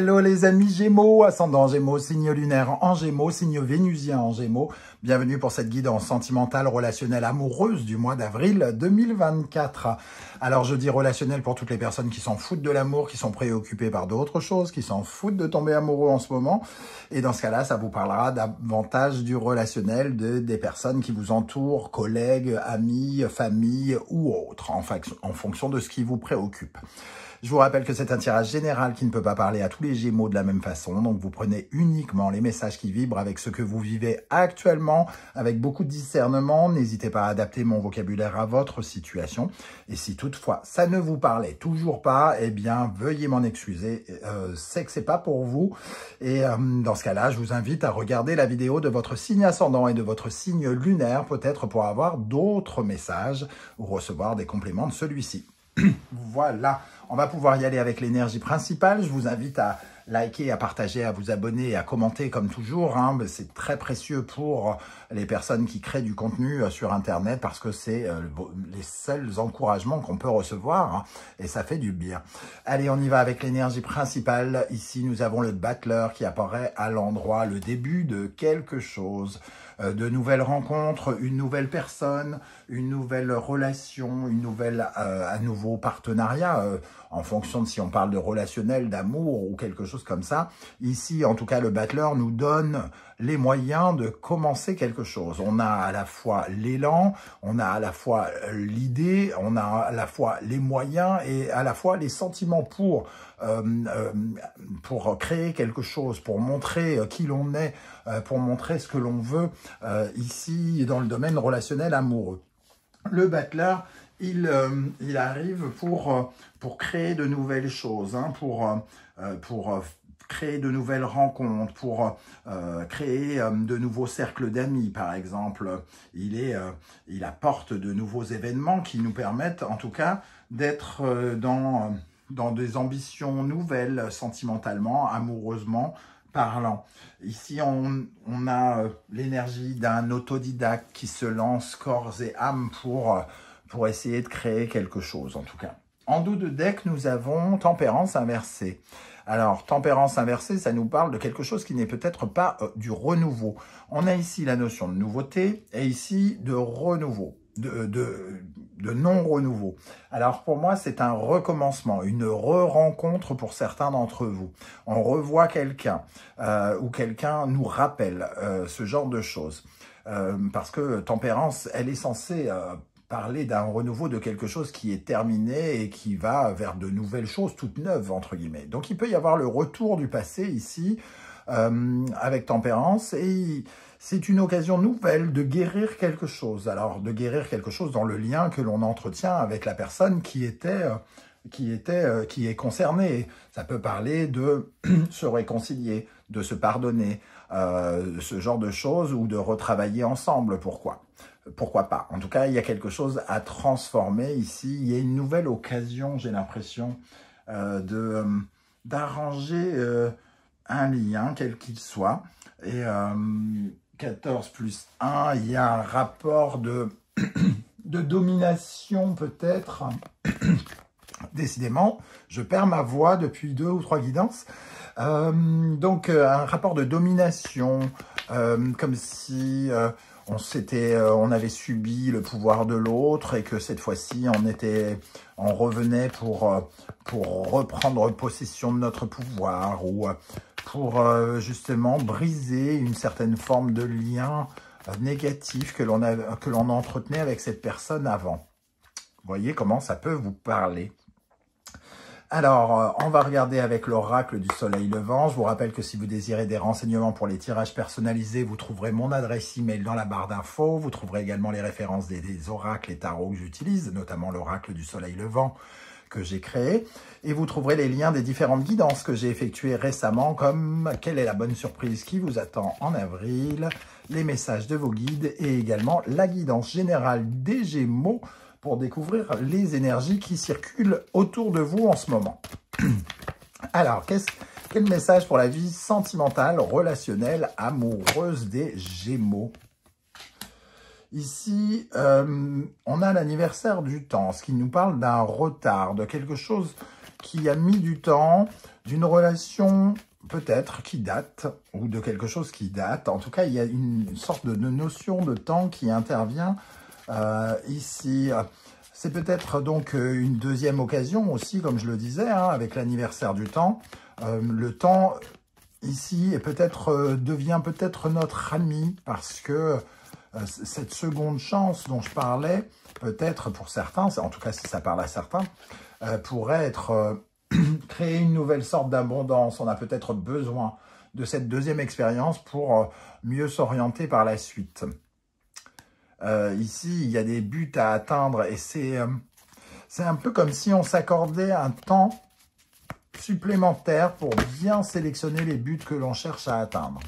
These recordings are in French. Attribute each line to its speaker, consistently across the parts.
Speaker 1: Hello les amis Gémeaux, ascendant Gémeaux, signe lunaire en Gémeaux, signe vénusien en Gémeaux. Bienvenue pour cette guidance sentimentale, relationnelle, amoureuse du mois d'avril 2024. Alors je dis relationnel pour toutes les personnes qui s'en foutent de l'amour, qui sont préoccupées par d'autres choses, qui s'en foutent de tomber amoureux en ce moment. Et dans ce cas-là, ça vous parlera davantage du relationnel des personnes qui vous entourent, collègues, amis, famille ou autres, en fonction de ce qui vous préoccupe. Je vous rappelle que c'est un tirage général qui ne peut pas parler à tous les Gémeaux de la même façon. Donc, vous prenez uniquement les messages qui vibrent avec ce que vous vivez actuellement, avec beaucoup de discernement. N'hésitez pas à adapter mon vocabulaire à votre situation. Et si toutefois, ça ne vous parlait toujours pas, eh bien, veuillez m'en excuser. C'est que c'est pas pour vous. Et dans ce cas-là, je vous invite à regarder la vidéo de votre signe ascendant et de votre signe lunaire, peut-être pour avoir d'autres messages ou recevoir des compléments de celui-ci. Voilà, on va pouvoir y aller avec l'énergie principale. Je vous invite à liker, à partager, à vous abonner et à commenter comme toujours. C'est très précieux pour les personnes qui créent du contenu sur Internet parce que c'est les seuls encouragements qu'on peut recevoir et ça fait du bien. Allez, on y va avec l'énergie principale. Ici, nous avons le battleur qui apparaît à l'endroit, le début de quelque chose. De nouvelles rencontres, une nouvelle personne, une nouvelle relation, un nouveau partenariat, en fonction de si on parle de relationnel, d'amour ou quelque chose comme ça. Ici, en tout cas, le battleur nous donne les moyens de commencer quelque chose. On a à la fois l'élan, on a à la fois l'idée, on a à la fois les moyens et à la fois les sentiments pour créer quelque chose, pour montrer qui l'on est, pour montrer ce que l'on veut, ici dans le domaine relationnel amoureux. Le battleur, il arrive pour créer de nouvelles choses, pour créer de nouvelles rencontres, pour créer de nouveaux cercles d'amis, par exemple. Il apporte de nouveaux événements qui nous permettent, en tout cas, d'être dans des ambitions nouvelles, sentimentalement, amoureusement parlant. Ici, on a l'énergie d'un autodidacte qui se lance corps et âme pour essayer de créer quelque chose, en tout cas. En dos de deck, nous avons tempérance inversée. Alors, tempérance inversée, ça nous parle de quelque chose qui n'est peut-être pas du renouveau. On a ici la notion de nouveauté et ici de renouveau, de non-renouveau. Alors, pour moi, c'est un recommencement, une re-rencontre pour certains d'entre vous. On revoit quelqu'un ou quelqu'un nous rappelle ce genre de choses. Parce que tempérance, elle est censée parler d'un renouveau de quelque chose qui est terminé et qui va vers de nouvelles choses toutes neuves, entre guillemets. Donc, il peut y avoir le retour du passé ici, avec tempérance, et c'est une occasion nouvelle de guérir quelque chose. Alors, de guérir quelque chose dans le lien que l'on entretient avec la personne qui est concernée. Ça peut parler de se réconcilier, de se pardonner, ce genre de choses, ou de retravailler ensemble. Pourquoi pas? En tout cas, il y a quelque chose à transformer ici. Il y a une nouvelle occasion, j'ai l'impression, d'arranger un lien, quel qu'il soit. Et 14 plus 1, il y a un rapport de domination peut-être. Décidément, je perds ma voix depuis 2 ou 3 guidances. Donc, un rapport de domination, comme si on avait subi le pouvoir de l'autre et que cette fois-ci, on revenait pour reprendre possession de notre pouvoir ou pour justement briser une certaine forme de lien négatif que l'on entretenait avec cette personne avant. Vous voyez comment ça peut vous parler. Alors, on va regarder avec l'oracle du soleil levant. Je vous rappelle que si vous désirez des renseignements pour les tirages personnalisés, vous trouverez mon adresse email dans la barre d'infos. Vous trouverez également les références des oracles et tarots que j'utilise, notamment l'oracle du soleil levant que j'ai créé. Et vous trouverez les liens des différentes guidances que j'ai effectuées récemment, comme quelle est la bonne surprise qui vous attend en avril, les messages de vos guides et également la guidance générale des Gémeaux pour découvrir les énergies qui circulent autour de vous en ce moment. Alors, quel message pour la vie sentimentale, relationnelle, amoureuse des Gémeaux? Ici, on a l'anniversaire du temps, ce qui nous parle d'un retard, de quelque chose qui a mis du temps, d'une relation peut-être qui date, ou de quelque chose qui date. En tout cas, il y a une sorte de notion de temps qui intervient ici. C'est peut-être donc une deuxième occasion aussi, comme je le disais, hein, avec l'anniversaire du temps. Le temps, ici, devient peut-être notre ami, parce que cette seconde chance dont je parlais, peut-être pour certains, en tout cas si ça parle à certains, pourrait être créer une nouvelle sorte d'abondance. On a peut-être besoin de cette deuxième expérience pour mieux s'orienter par la suite. Ici, il y a des buts à atteindre et c'est un peu comme si on s'accordait un temps supplémentaire pour bien sélectionner les buts que l'on cherche à atteindre.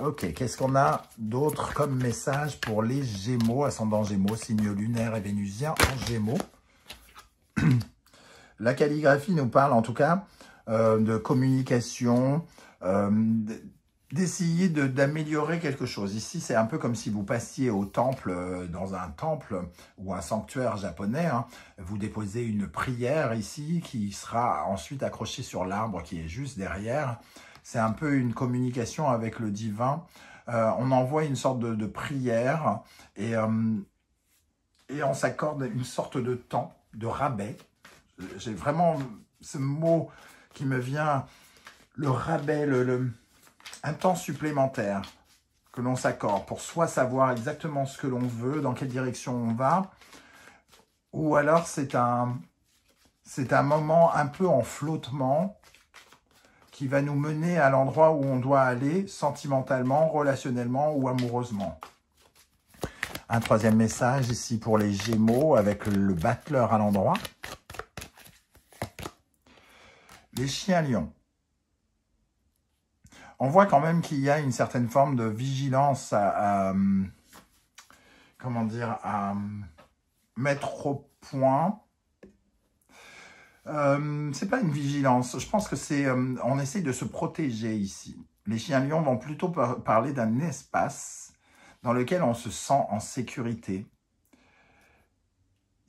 Speaker 1: Ok, qu'est-ce qu'on a d'autre comme message pour les Gémeaux, ascendant Gémeaux, signe lunaire et vénusien en Gémeaux? La calligraphie nous parle en tout cas de communication, d'essayer d'améliorer quelque chose. Ici, c'est un peu comme si vous passiez au temple, dans un temple ou un sanctuaire japonais. Hein. Vous déposez une prière ici qui sera ensuite accrochée sur l'arbre qui est juste derrière. C'est un peu une communication avec le divin. On envoie une sorte de prière et on s'accorde une sorte de temps, de rabais. J'ai vraiment ce mot qui me vient, le rabais, un temps supplémentaire que l'on s'accorde pour soit savoir exactement ce que l'on veut, dans quelle direction on va, ou alors c'est un moment un peu en flottement qui va nous mener à l'endroit où on doit aller sentimentalement, relationnellement ou amoureusement. Un troisième message ici pour les Gémeaux avec le battleur à l'endroit. Les chiens lions. On voit quand même qu'il y a une certaine forme de vigilance comment dire, à mettre au point. C'est pas une vigilance, je pense que c'est, on essaye de se protéger ici. Les chiens lions vont plutôt parler d'un espace dans lequel on se sent en sécurité.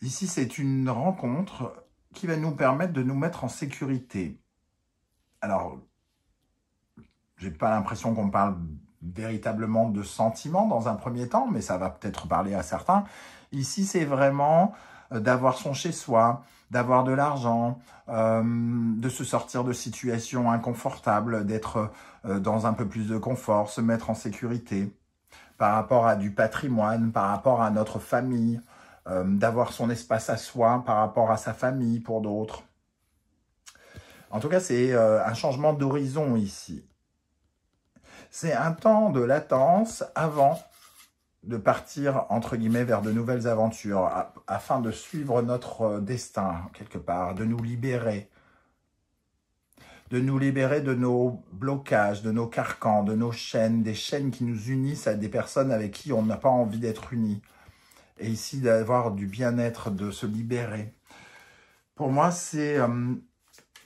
Speaker 1: Ici, c'est une rencontre qui va nous permettre de nous mettre en sécurité. Alors, j'ai pas l'impression qu'on parle véritablement de sentiments dans un premier temps, mais ça va peut-être parler à certains. Ici, c'est vraiment d'avoir son chez-soi, d'avoir de l'argent, de se sortir de situations inconfortables, d'être dans un peu plus de confort, se mettre en sécurité par rapport à du patrimoine, par rapport à notre famille, d'avoir son espace à soi par rapport à sa famille pour d'autres. En tout cas, c'est un changement d'horizon ici. C'est un temps de latence avant de partir, entre guillemets, vers de nouvelles aventures, afin de suivre notre destin, quelque part, de nous libérer de nos blocages, de nos carcans, de nos chaînes, des chaînes qui nous unissent à des personnes avec qui on n'a pas envie d'être unis. Et ici, d'avoir du bien-être, de se libérer. Pour moi, c'est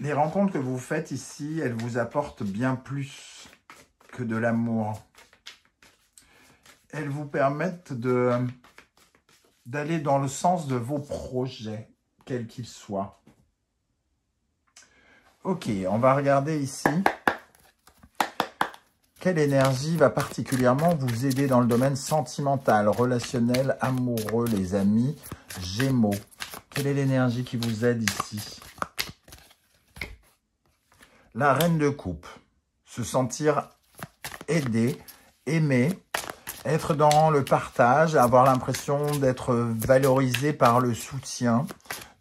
Speaker 1: les rencontres que vous faites ici, elles vous apportent bien plus que de l'amour. Elles vous permettent d'aller dans le sens de vos projets, quels qu'ils soient. Ok, on va regarder ici. Quelle énergie va particulièrement vous aider dans le domaine sentimental, relationnel, amoureux, les amis, Gémeaux? Quelle est l'énergie qui vous aide ici? La reine de coupe. Se sentir aidé, aimé, être dans le partage, avoir l'impression d'être valorisé par le soutien,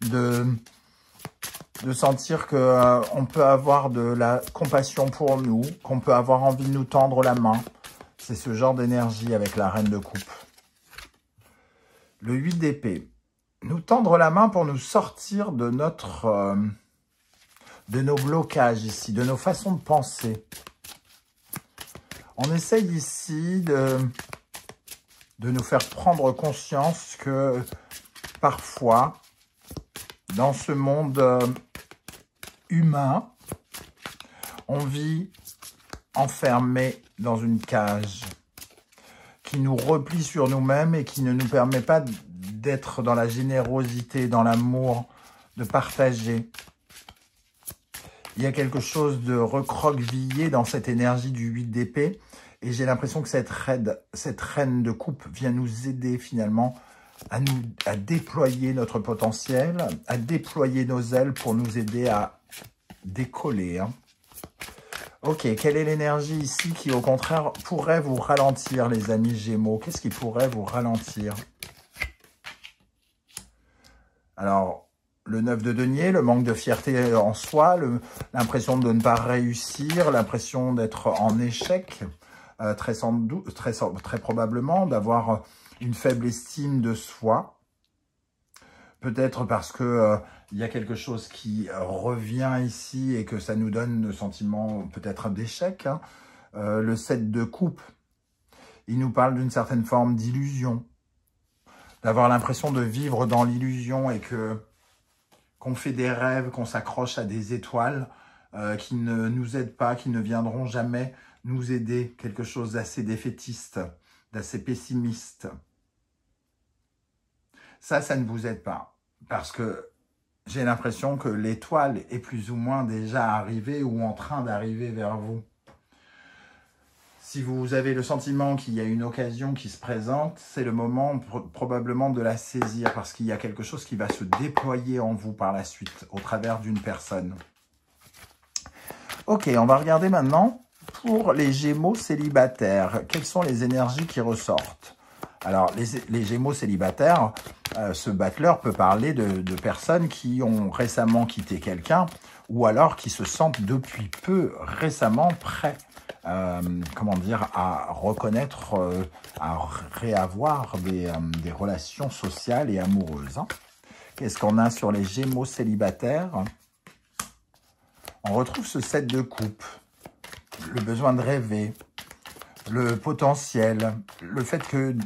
Speaker 1: de sentir qu'on peut avoir de la compassion pour nous, qu'on peut avoir envie de nous tendre la main. C'est ce genre d'énergie avec la reine de coupe. Le 8 d'épée. Nous tendre la main pour nous sortir de nos blocages ici, de nos façons de penser. On essaye ici de nous faire prendre conscience que parfois, dans ce monde humain, on vit enfermé dans une cage qui nous replie sur nous-mêmes et qui ne nous permet pas d'être dans la générosité, dans l'amour, de partager. Il y a quelque chose de recroquevillé dans cette énergie du 8 d'épée. Et j'ai l'impression que cette reine de coupe vient nous aider finalement à déployer notre potentiel, à déployer nos ailes pour nous aider à décoller. Hein. Ok, quelle est l'énergie ici qui, au contraire, pourrait vous ralentir, les amis Gémeaux? Qu'est-ce qui pourrait vous ralentir? Alors, le 9 de denier, le manque de fierté en soi, l'impression de ne pas réussir, l'impression d'être en échec, très probablement, d'avoir une faible estime de soi. Peut-être parce que il y a quelque chose qui revient ici et que ça nous donne le sentiment peut-être d'échec. Hein. Le 7 de coupe, il nous parle d'une certaine forme d'illusion, d'avoir l'impression de vivre dans l'illusion et qu'on fait des rêves, qu'on s'accroche à des étoiles qui ne nous aident pas, qui ne viendront jamais nous aider. Quelque chose d'assez défaitiste, d'assez pessimiste. Ça ne vous aide pas. Parce que j'ai l'impression que l'étoile est plus ou moins déjà arrivée ou en train d'arriver vers vous. Si vous avez le sentiment qu'il y a une occasion qui se présente, c'est le moment probablement de la saisir parce qu'il y a quelque chose qui va se déployer en vous par la suite, au travers d'une personne. Ok, on va regarder maintenant pour les Gémeaux célibataires. Quelles sont les énergies qui ressortent? Alors, les Gémeaux célibataires, ce battleur peut parler de personnes qui ont récemment quitté quelqu'un ou alors qui se sentent depuis peu récemment prêts comment dire, à reconnaître, à réavoir des relations sociales et amoureuses. Hein. Qu'est-ce qu'on a sur les Gémeaux célibataires? On retrouve ce 7 de coupe, le besoin de rêver, le potentiel, le fait que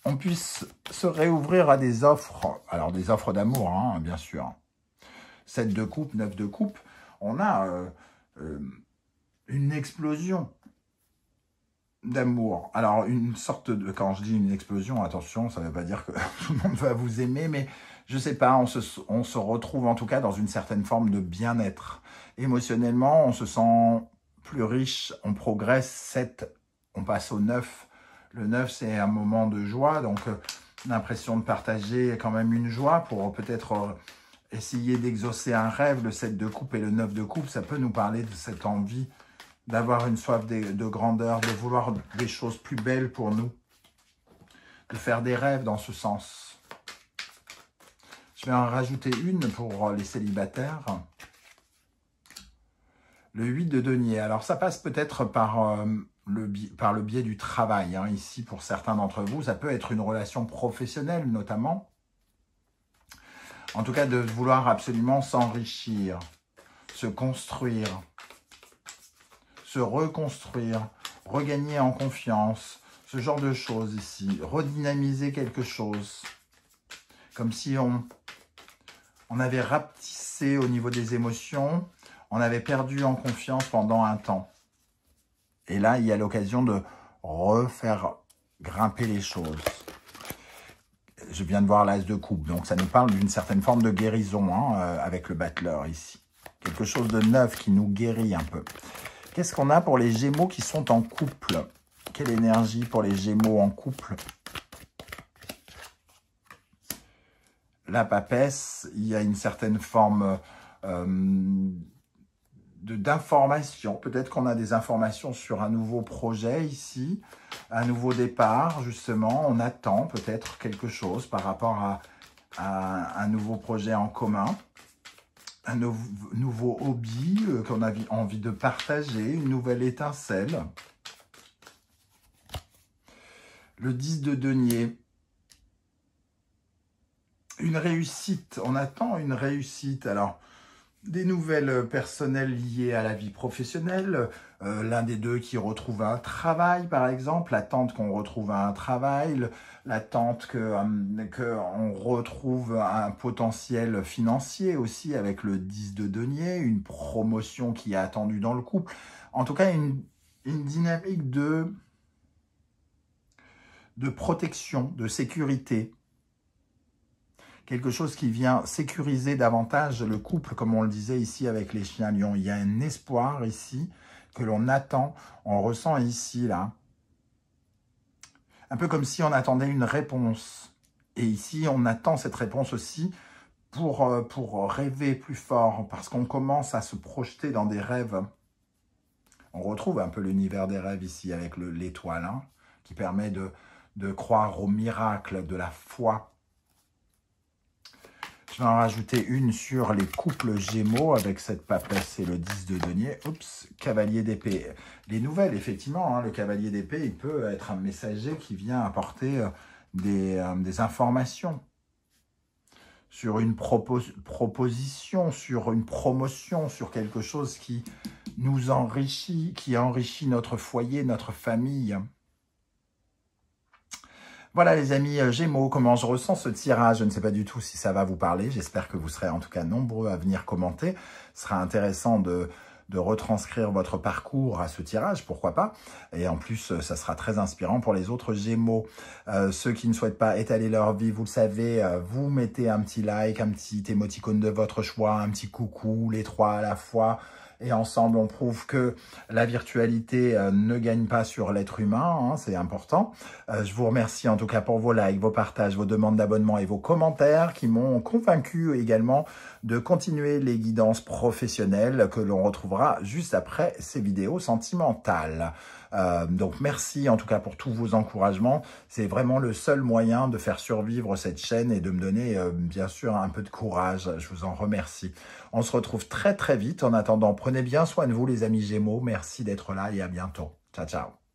Speaker 1: on puisse se réouvrir à des offres, alors des offres d'amour, hein, bien sûr. 7 de coupe, 9 de coupe, on a une explosion d'amour. Alors, une sorte de... Quand je dis une explosion, attention, ça ne veut pas dire que tout le monde va vous aimer, mais je sais pas, on se retrouve en tout cas dans une certaine forme de bien-être. Émotionnellement, on se sent plus riche, on progresse, 7, on passe au 9. Le 9, c'est un moment de joie, donc l'impression de partager quand même une joie pour peut-être essayer d'exaucer un rêve. Le 7 de coupe et le 9 de coupe, ça peut nous parler de cette envie d'avoir une soif de grandeur, de vouloir des choses plus belles pour nous, de faire des rêves dans ce sens. Je vais en rajouter une pour les célibataires. Le 8 de denier. Alors, ça passe peut-être par le biais du travail. Hein. Ici, pour certains d'entre vous, ça peut être une relation professionnelle, notamment. En tout cas, de vouloir absolument s'enrichir, se construire, se reconstruire, regagner en confiance, ce genre de choses ici, redynamiser quelque chose, comme si on avait rapetissé au niveau des émotions, on avait perdu en confiance pendant un temps. Et là, il y a l'occasion de refaire grimper les choses. Je viens de voir l'as de coupe, donc ça nous parle d'une certaine forme de guérison hein, avec le battleur ici. Quelque chose de neuf qui nous guérit un peu. Qu'est-ce qu'on a pour les Gémeaux qui sont en couple? Quelle énergie pour les Gémeaux en couple? La papesse, il y a une certaine forme d'information. Peut-être qu'on a des informations sur un nouveau projet ici, un nouveau départ, justement. On attend peut-être quelque chose par rapport à un nouveau projet en commun. Un nouveau hobby qu'on a envie de partager, une nouvelle étincelle. Le 10 de denier. Une réussite, on attend une réussite. Alors, des nouvelles personnelles liées à la vie professionnelle, l'un des deux qui retrouve un travail, par exemple, l'attente qu'on retrouve un travail, l'attente qu'on retrouve un potentiel financier aussi avec le 10 de denier, une promotion qui est attendue dans le couple. En tout cas, une dynamique de protection, de sécurité, quelque chose qui vient sécuriser davantage le couple, comme on le disait ici avec les chiens lions. Il y a un espoir ici que l'on attend, on ressent ici, là, un peu comme si on attendait une réponse. Et ici, on attend cette réponse aussi pour rêver plus fort, parce qu'on commence à se projeter dans des rêves. On retrouve un peu l'univers des rêves ici avec l'étoile, hein, qui permet de croire au miracle, de la foi. Je vais en rajouter une sur les couples Gémeaux avec cette papesse et le 10 de denier. Oups, cavalier d'épée. Les nouvelles, effectivement, hein, le cavalier d'épée, il peut être un messager qui vient apporter des informations sur une proposition, sur une promotion, sur quelque chose qui nous enrichit, qui enrichit notre foyer, notre famille. Voilà les amis Gémeaux, comment je ressens ce tirage. Je ne sais pas du tout si ça va vous parler. J'espère que vous serez en tout cas nombreux à venir commenter. Ce sera intéressant de retranscrire votre parcours à ce tirage, pourquoi pas. Et en plus, ça sera très inspirant pour les autres Gémeaux. Ceux qui ne souhaitent pas étaler leur vie, vous le savez, vous mettez un petit like, un petit émoticône de votre choix, un petit coucou, les trois à la fois. Et ensemble, on prouve que la virtualité ne gagne pas sur l'être humain, hein, c'est important. Je vous remercie en tout cas pour vos likes, vos partages, vos demandes d'abonnement et vos commentaires qui m'ont convaincu également de continuer les guidances professionnelles que l'on retrouvera juste après ces vidéos sentimentales. Donc merci en tout cas pour tous vos encouragements. C'est vraiment le seul moyen de faire survivre cette chaîne et de me donner bien sûr un peu de courage. Je vous en remercie. On se retrouve très très vite. En attendant, prenez bien soin de vous les amis Gémeaux. Merci d'être là et à bientôt. Ciao ciao.